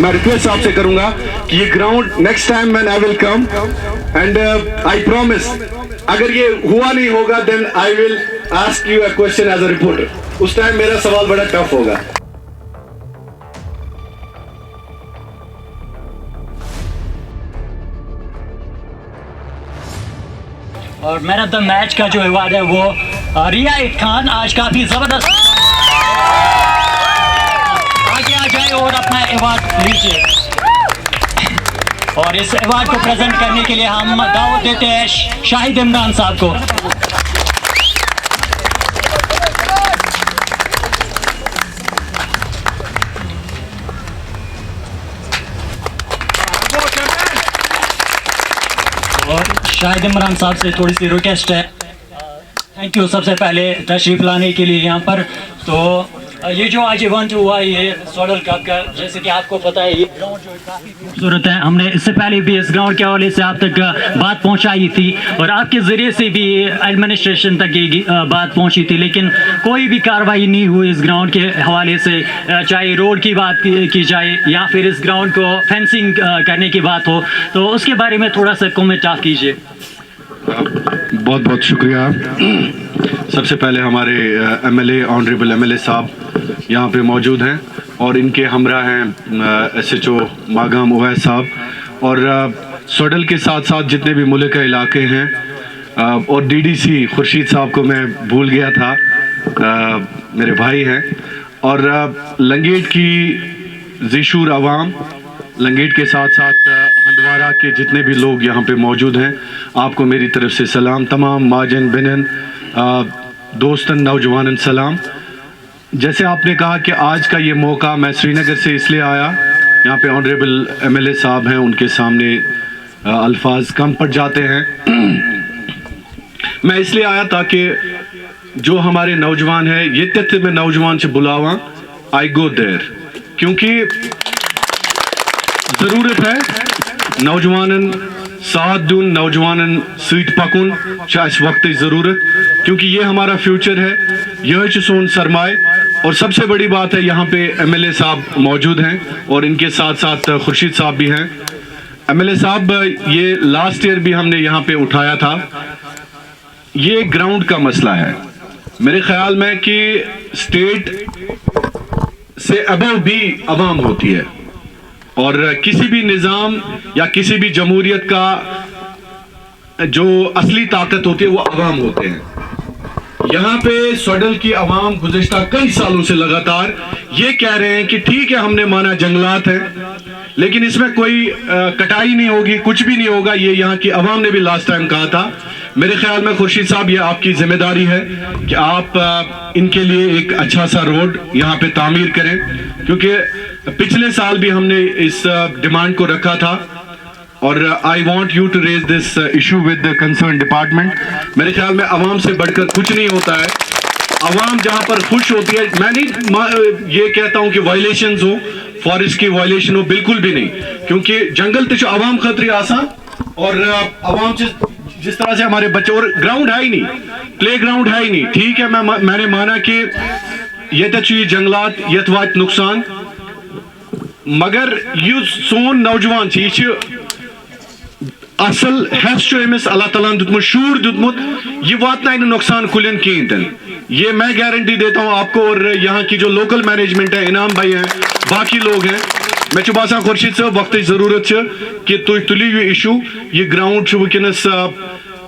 میں ریکویسٹ آپ سے کروں گا کہ یہ ground next time when I will come and I promise اگر یہ ہوا نہیں ہوگا then I will ask you a question as a reporter. اس ٹائم میرا سوال بڑا ٹف ہوگا. اور مین آف دا میچ کا جو ایوارڈ ہے وہ ریا خان آج کافی زبردست آگے آ جائے اور اپنا ایوارڈ لیجیے. اور اس ایوارڈ کو پریزنٹ کرنے کے لیے ہم دعوت دیتے ہیں شاہد عمران صاحب کو. اور شاہد عمران صاحب سے تھوڑی سی ریکویسٹ ہے. تھینک یو سب سے پہلے تشریف لانے کے لیے یہاں پر. تو یہ جو آج ایونٹ ہوا یہ سوڈل کپ کا جیسے کہ آپ کو پتہ ہے یہ گراؤنڈ جو کافی خوبصورت ہے. ہم نے اس سے پہلے بھی اس گراؤنڈ کے حوالے سے آپ تک بات پہنچائی تھی اور آپ کے ذریعے سے بھی ایڈمنسٹریشن تک یہ بات پہنچی تھی, لیکن کوئی بھی کارروائی نہیں ہوئی اس گراؤنڈ کے حوالے سے. چاہے روڈ کی بات کی جائے یا پھر اس گراؤنڈ کو فینسنگ کرنے کی بات ہو, تو اس کے بارے میں تھوڑا سا کمنٹ آپ کیجیے. بہت بہت شکریہ. سب سے پہلے ہمارے M L A honourable M L A صاحب یہاں پہ موجود ہیں اور ان کے ہمراہ ہیں S H O Magam Awais صاحب اور سوڈل کے ساتھ ساتھ جتنے بھی ملک کے علاقے ہیں اور ڈی ڈی سی خورشید صاحب کو میں بھول گیا تھا, میرے بھائی ہیں. اور لنگیٹ کی ذیشور عوام, لنگیٹ کے ساتھ ساتھ ہندوارہ کے جتنے بھی لوگ یہاں پہ موجود ہیں, آپ کو میری طرف سے سلام. تمام ماجن بہنن دوستن نوجوانن سلام. جیسے آپ نے کہا کہ آج کا یہ موقع میں سری نگر سے اس لیے آیا, یہاں پہ آنریبل ایم ایل اے صاحب ہیں, ان کے سامنے الفاظ کم پڑ جاتے ہیں. میں اس لیے آیا تاکہ جو ہمارے نوجوان ہیں یہ تت میں نوجوان سے بلاواں آئی گو دیر, کیونکہ ضرورت ہے نوجوانن ساتھ دون, نوجوانن سیٹ پکن اس وقت ضرورت, کیونکہ یہ ہمارا فیوچر ہے, یہ سون سرمائے. اور سب سے بڑی بات ہے یہاں پہ ایم ایل اے صاحب موجود ہیں اور ان کے ساتھ ساتھ خورشید صاحب بھی ہیں. ایم ایل اے صاحب یہ لاسٹ ایئر بھی ہم نے یہاں پہ اٹھایا تھا, یہ گراؤنڈ کا مسئلہ ہے. میرے خیال میں کہ اسٹیٹ سے ابو بھی عوام ہوتی ہے اور کسی بھی نظام یا کسی بھی جمہوریت کا جو اصلی طاقت ہوتی ہے وہ عوام ہوتے ہیں. یہاں پہ سوڈل کی عوام گزشتہ کئی سالوں سے لگاتار یہ کہہ رہے ہیں کہ ٹھیک ہے ہم نے مانا جنگلات ہیں لیکن اس میں کوئی کٹائی نہیں ہوگی, کچھ بھی نہیں ہوگا. یہ یہاں کی عوام نے بھی لاسٹ ٹائم کہا تھا. میرے خیال میں خورشید صاحب یہ آپ کی ذمہ داری ہے کہ آپ ان کے لیے ایک اچھا سا روڈ یہاں پہ تعمیر کریں, کیونکہ پچھلے سال بھی ہم نے اس ڈیمانڈ کو رکھا تھا. اور I want you to raise this issue with the concerned department. میرے خیال میں عوام سے بڑھ کر کچھ نہیں ہوتا ہے. عوام جہاں پر خوش ہوتی ہے, میں نہیں یہ کہتا ہوں کہ وائلیشنز ہو, فارسٹ کی وائلیشن ہو, بالکل بھی نہیں, کیونکہ جنگل تو عوام خطری آسان اور عوام جس طرح سے ہمارے بچے, اور گراؤنڈ ہے ہی نہیں, پلے گراؤنڈ ہے ہی نہیں. ٹھیک ہے میں نے مانا کہ یہ جنگلات یت وات نقصان, مگر یہ سون نوجوان یہ اصل حس امس اللہ تعالیٰ دتمت شور دتمت, یہ واتن نقصان کلین کہین تن. یہ میں گارنٹی دیتا ہوں آپ کو اور یہاں کی جو لوکل مینجمنٹ ہے, انعام بھائی ہیں, باقی لوگ ہیں. میں باسان خورشید صاحب وقت ضرورت کہ تھی تلیو یہ ایشو. یہ گراؤنڈ ونکس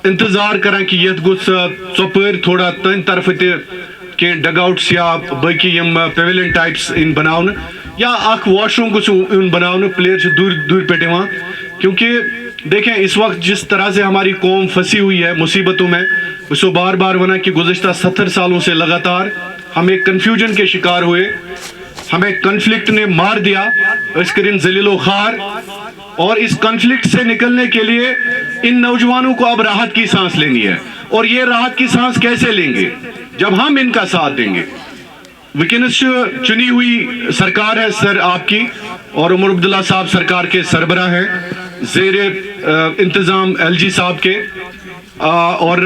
انتظار کران کہ یہ گوس ژوپر تھوڑا تن طرف تہ ڈگ آؤٹس یا باقی پیویلین ٹائپس ان بناؤن یا اخ واش روم گوس ان بناؤن. پلیئر دور دور پہ یوان, کیونکہ دیکھیں اس وقت جس طرح سے ہماری قوم پھنسی ہوئی ہے مصیبتوں میں. میں بار بار ونا کہ گزشتہ 70 سالوں سے لگاتار ہم ایک کنفیوژن کے شکار ہوئے, ہمیں کنفلکٹ نے مار دیا, اس کرن ذلیل و خوار. اور اس کنفلکٹ سے نکلنے کے لیے ان نوجوانوں کو اب راحت کی سانس لینی ہے, اور یہ راحت کی سانس کیسے لیں گے جب ہم ان کا ساتھ دیں گے. وکنس چنی ہوئی سرکار ہے سر آپ کی, اور عمر عبداللہ صاحب سرکار کے سربراہ ہیں, زیر انتظام ایل جی صاحب کے. اور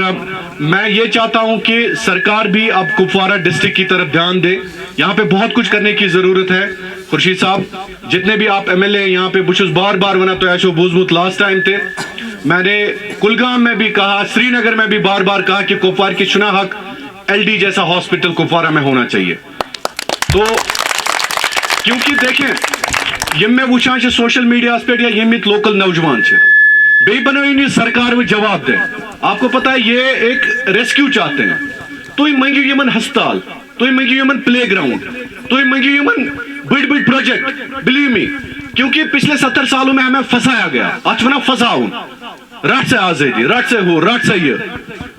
میں یہ چاہتا ہوں کہ سرکار بھی اب کپوارہ ڈسٹرکٹ کی طرف دھیان دے. یہاں پہ بہت کچھ کرنے کی ضرورت ہے. खुर्शीद साहब जितने भी आप MLA यहाँ पे बुशुस बार बार वना तो ऐशो बोझमुत लास्ट टाइम थे, मैंने कुलगाम में भी कहा, श्रीनगर में भी बार बार कहा कि कुपवार की चुना हक LD जैसा हॉस्पिटल कुपवारा में होना चाहिए। तो क्योंकि देखें ये में वुचान सोशल मीडिया पे यमित लोकल नौजवान बे बनो सरकार में जवाब दे। आपको पता है ये एक रेस्क्यू चाहते हैं, तुम मंगियो यमन हस्पताल, तुम मंगियो यमन प्ले ग्राउंड, तुम मंगियो यमन बड़ बड़ प्रोजेक्ट, बिलीव मी, क्योंकि पिछले 70 सालों में हमें फंसाया गया। आज वना फंसाऊं रट से आजादी, रट से हो, रट से ये,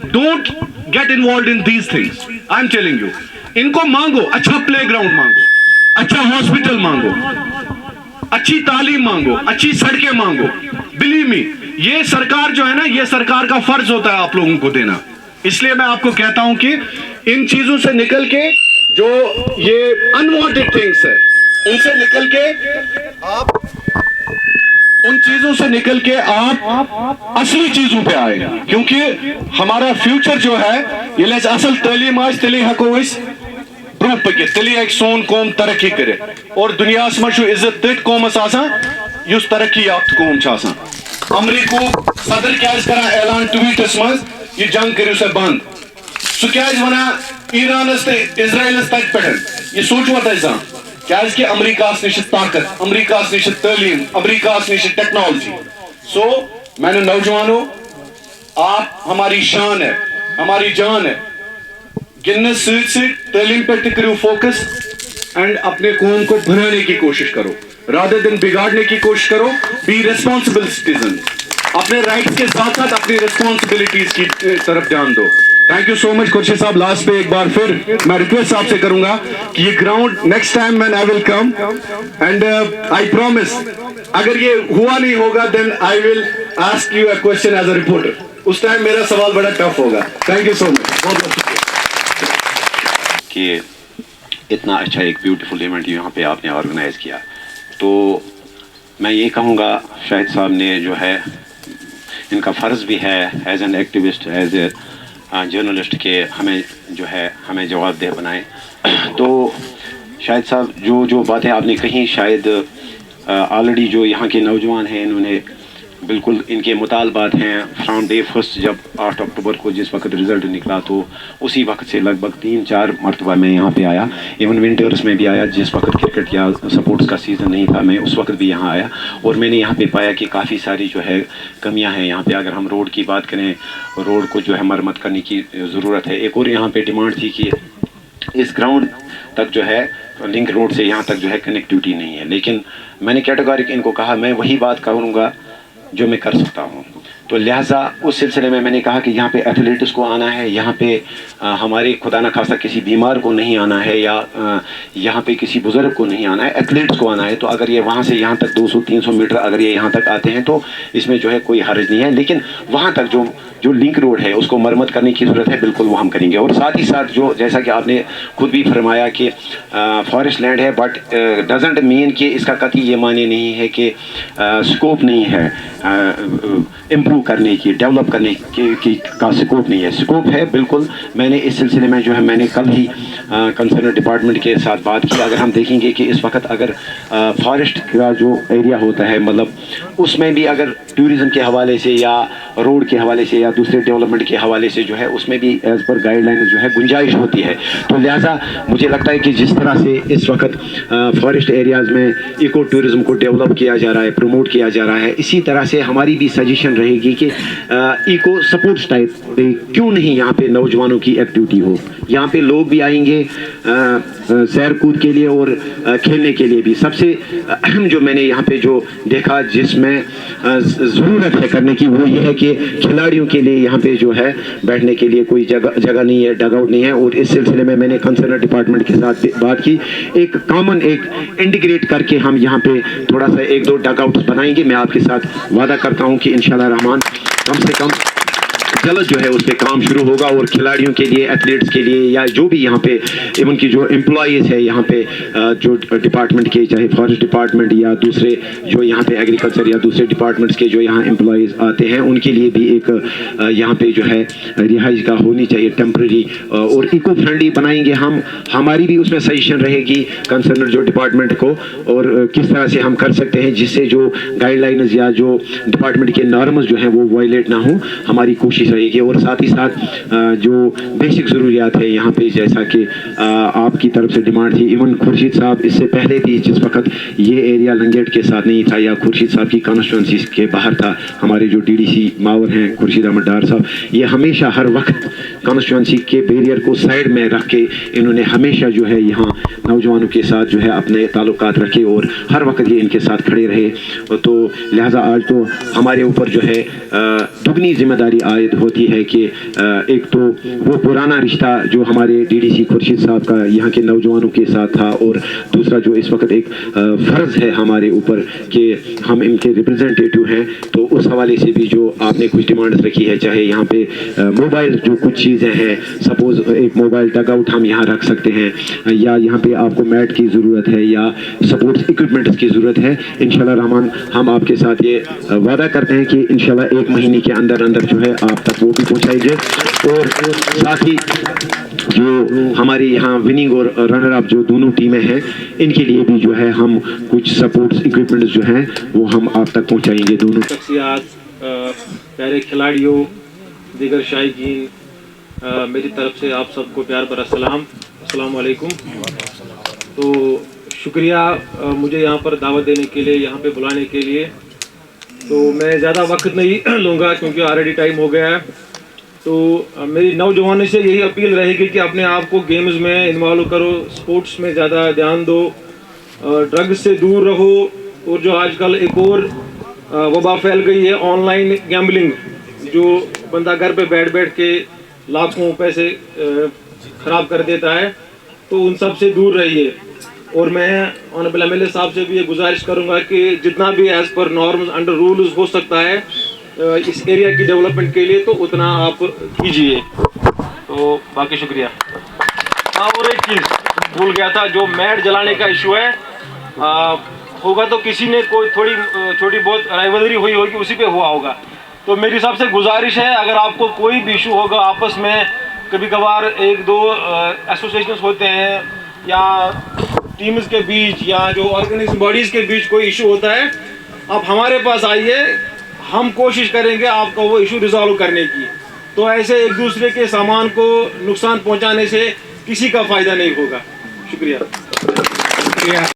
don't get involve in these things. I am telling you, इनको मांगो, अच्छा प्ले ग्राउंड मांगो, अच्छा हॉस्पिटल मांगो, अच्छी तालीम मांगो, अच्छी सड़कें मांगो। बिलीव मी, ये सरकार जो है ना, ये सरकार का फर्ज होता है आप लोगों को देना। इसलिए मैं आपको कहता हूं कि इन चीजों से निकल के जो ये अनवांटेड थिंग्स है, उनसे निकल के आप उन चीजों से निकल के आप असली चीजों पे आए, क्योंकि हमारा फ्यूचर जो है ये लेस असल तालीम आज तले हको इस ब्रोह पके तले एक सोन कौम तरक्की करे और दुनिया में जो इज्जत तथ कौमस आसान युस तरक्की याफ्त कौम छ आसान। अमरीको सदर क्या करा ऐलान ट्वीटस मज ये जंग करियो से बंद, सु क्या वना ईरानस ते इजराइलस तक पे ये सोचवा तजा क्या कि अमरीकास निश ताकत, अमरीकास निश तालीम, अमरीकास निश टेक्नोलॉजी। सो मैंने नौजवानों, आप हमारी शान है, हमारी जान है, गिनने से तालीम पे करो फोकस एंड अपने कौम को बनाने की कोशिश करो, रादर देन बिगाड़ने की कोशिश करो। बी रेस्पॉन्सिबल सिटीजन, अपने राइट्स के साथ साथ अपनी रिस्पॉन्सिबिलिटीज की तरफ ध्यान दो। Thank you so much Khurshid साहब। लास्ट पे एक बार फिर मैं रिक्वेस्ट आपसे करूंगा कि ये ground next time when I will come and I promise अगर ये हुआ नहीं होगा then I will ask you a question as a reporter, उस टाइम मेरा सवाल बड़ा टफ होगा। थैंक यू सो मच, बहुत बहुत शुक्रिया कि इतना अच्छा एक ब्यूटीफुल इवेंट यहाँ पे आपने ऑर्गेनाइज किया। तो मैं ये कहूँगा शाहिद साहब ने जो है इनका फ़र्ज़ भी है as an activist, as a journalist के हमें जो है हमें जवाबदेह बनाएं। तो शाहिद साहब जो बातें आपने कही, शायद ऑलरेडी जो यहाँ के नौजवान हैं इन्होंने बिल्कुल इनके मुतालबात हैं फ्रॉम डे फर्स्ट, जब 8 अक्टूबर को जिस वक्त रिज़ल्ट निकला तो उसी वक्त से लगभग 3-4 मरतबा मैं यहाँ पे आया। इवन विंटर्स में भी आया, जिस वक्त क्रिकेट या स्पोर्ट्स का सीज़न नहीं था मैं उस वक्त भी यहाँ आया और मैंने यहाँ पे पाया कि काफ़ी सारी जो है कमियाँ हैं यहाँ पे। अगर हम रोड की बात करें, रोड को जो है मरम्मत करने की ज़रूरत है। एक और यहाँ पर डिमांड थी कि इस ग्राउंड तक जो है लिंक रोड से यहाँ तक जो है कनेक्टिविटी नहीं है, लेकिन मैंने कैटेगोरिक इनको कहा मैं वही बात करूँगा जो मैं कर सकता हूँ। तो लिहाजा उस सिलसिले में मैंने कहा कि यहाँ पे एथलीट्स को आना है, यहाँ पे हमारे खुदा न खास्ता किसी बीमार को नहीं आना है या यहाँ पे किसी बुज़ुर्ग को नहीं आना है, एथलीट्स को आना है। तो अगर ये वहाँ से यहाँ तक 200-300 मीटर अगर ये यहाँ तक आते हैं तो इसमें जो है कोई हर्ज नहीं है, लेकिन वहाँ तक जो लिंक रोड है उसको मरम्मत करने की ज़रूरत है, बिल्कुल वो हम करेंगे। और साथ ही साथ जो जैसा कि आपने खुद भी फरमाया कि फॉरेस्ट लैंड है, बट डजेंट मीन कि इसका कतई ये माने नहीं है कि स्कोप नहीं है इम्प्रूव करने की, डेवलप करने की का स्कोप नहीं है। स्कोप है बिल्कुल। मैंने इस सिलसिले में जो है मैंने कल ही कंसर्न डिपार्टमेंट के साथ बात की। अगर हम देखेंगे कि इस वक्त अगर फॉरेस्ट का जो एरिया होता है, मतलब उसमें भी अगर टूरिज़म के हवाले से या रोड के हवाले से या दूसरे डेवलपमेंट के हवाले से जो है उसमें भी एज़ पर गाइडलाइन जो है गुंजाइश होती है। तो लिहाजा मुझे लगता है कि जिस तरह से इस वक्त फॉरेस्ट एरियाज़ में इको टूरिज़म को डेवलप किया जा रहा है, प्रमोट किया जा रहा है, इसी तरह से हमारी भी सजेशन रहेगी कि इको सपोर्ट्स टाइप क्यों नहीं यहाँ पे नौजवानों की एक्टिविटी हो। यहाँ पे लोग भी आएंगे सैर कूद के लिए और खेलने के लिए भी। सबसे अहम जो मैंने यहाँ पे जो देखा जिसमें ज़रूरत है करने की वो ये है कि खिलाड़ियों के लिए यहाँ पे जो है बैठने के लिए कोई जगह नहीं है, डग आउट नहीं है। और इस सिलसिले में मैंने कंसर्न डिपार्टमेंट के साथ बात की, एक कॉमन एक इंटीग्रेट करके हम यहाँ पे थोड़ा सा 1-2 डग आउट्स बनाएंगे। मैं आपके साथ वादा करता हूँ कि इंशाल्लाह रहमान कम से कम जल्द जो है उस पर काम शुरू होगा और खिलाड़ियों के लिए, एथलीट्स के लिए, या जो भी यहाँ पे इवन की जो एम्प्लॉयज़ है यहाँ पे जो डिपार्टमेंट के, चाहे फॉरेस्ट डिपार्टमेंट या दूसरे जो यहाँ पे एग्रीकल्चर या दूसरे डिपार्टमेंट्स के जो यहाँ एम्प्लॉयज़ आते हैं, उनके लिए भी एक यहाँ पे जो है रिहाइश गाह होनी चाहिए टेम्प्रेरी, और इको फ्रेंडली बनाएंगे हम। हमारी भी उसमें सजेशन रहेगी कंसर्न जो डिपार्टमेंट को, और किस तरह से हम कर सकते हैं जिससे जो गाइडलाइंस या जो डिपार्टमेंट के नॉर्म्स जो हैं वो वायलेट ना हो, हमारी कोशिश रहेगी। और साथ ही साथ जो बेसिक ज़रूरियात है यहाँ पे, जैसा कि आपकी तरफ से डिमांड थी, इवन खुर्शीद साहब इससे पहले भी जिस वक्त ये एरिया लंगेट के साथ नहीं था या खुर्शीद साहब की कॉन्स्टिट्यूंसी के बाहर था, हमारे जो डीडीसी मावर हैं खुर्शीद अहमद डार साहब, ये हमेशा हर वक्त कॉन्स्टिट्यूंसी के बैरियर को साइड में रख के इन्होंने हमेशा जो है यहाँ नौजवानों के साथ जो है अपने ताल्लुकात रखे और हर वक्त ये इनके साथ खड़े रहे। तो लिहाजा आज तो हमारे ऊपर जो है दुगनी जिम्मेदारी आयद होती है कि एक तो वो पुराना रिश्ता जो हमारे डीडीसी खुर्शीद साहब का यहाँ के नौजवानों के साथ था, और दूसरा जो इस वक्त एक फ़र्ज़ है हमारे ऊपर कि हम इनके रिप्रेजेंटेटिव हैं, तो उस हवाले से भी जो आपने कुछ डिमांड्स रखी है, चाहे यहाँ पे मोबाइल जो कुछ चीज़ें हैं, सपोज़ एक मोबाइल डग आउट हम यहाँ रख सकते हैं, या यहाँ पे आपको मैट की ज़रूरत है या सपोर्ट्स इक्विपमेंट्स की ज़रूरत है, इंशाल्लाह रहमान हम आपके साथ ये वादा करते हैं कि इंशाल्लाह 1 महीने के अंदर अंदर जो है आप तक वो भी पहुँचाएंगे। और साथ ही जो हमारे यहाँ विनिंग और रनर अप जो दोनों टीमें हैं, इनके लिए भी जो है हम कुछ सपोर्ट्स इक्विपमेंट्स जो हैं वो हम आप तक पहुँचाएंगे। दोनों शख्सियात, प्यारे खिलाड़ियों, दीगर शायकीन, मेरी तरफ से आप सबको प्यार भरा सलाम, अस्सलाम वालेकुम। तो शुक्रिया मुझे यहाँ पर दावत देने के लिए, यहाँ पे बुलाने के लिए। तो मैं ज़्यादा वक्त नहीं लूँगा क्योंकि ऑलरेडी टाइम हो गया है। तो मेरी नौजवानों से यही अपील रहेगी कि अपने आप को गेम्स में इन्वॉल्व करो, स्पोर्ट्स में ज़्यादा ध्यान दो, ड्रग्स से दूर रहो। और जो आजकल एक और वबा फैल गई है, ऑनलाइन गैम्बलिंग, जो बंदा घर पे बैठ बैठ के लाखों पैसे ख़राब कर देता है, तो उन सब से दूर रहिए। और मैं ऑनरेबल एमएलए साहब से भी ये गुजारिश करूंगा कि जितना भी as per norms under rules हो सकता है इस एरिया की डेवलपमेंट के लिए, तो उतना आप कीजिए। तो बाकी शुक्रिया। हाँ, और एक चीज़ भूल गया था, जो मैट जलाने का इशू है, होगा तो किसी ने कोई थोड़ी छोटी बहुत राइवलरी हुई होगी, उसी पे हुआ होगा। तो मेरी सबसे गुजारिश है, अगर आपको कोई भी इशू होगा आपस में, कभी कभार 1-2 एसोसिएशंस होते हैं या टीम्स के बीच या जो ऑर्गेनाइजिंग बॉडीज़ के बीच कोई इशू होता है, आप हमारे पास आइए, हम कोशिश करेंगे आपका वो इशू रिजॉल्व करने की। तो ऐसे एक दूसरे के सामान को नुकसान पहुंचाने से किसी का फ़ायदा नहीं होगा। शुक्रिया।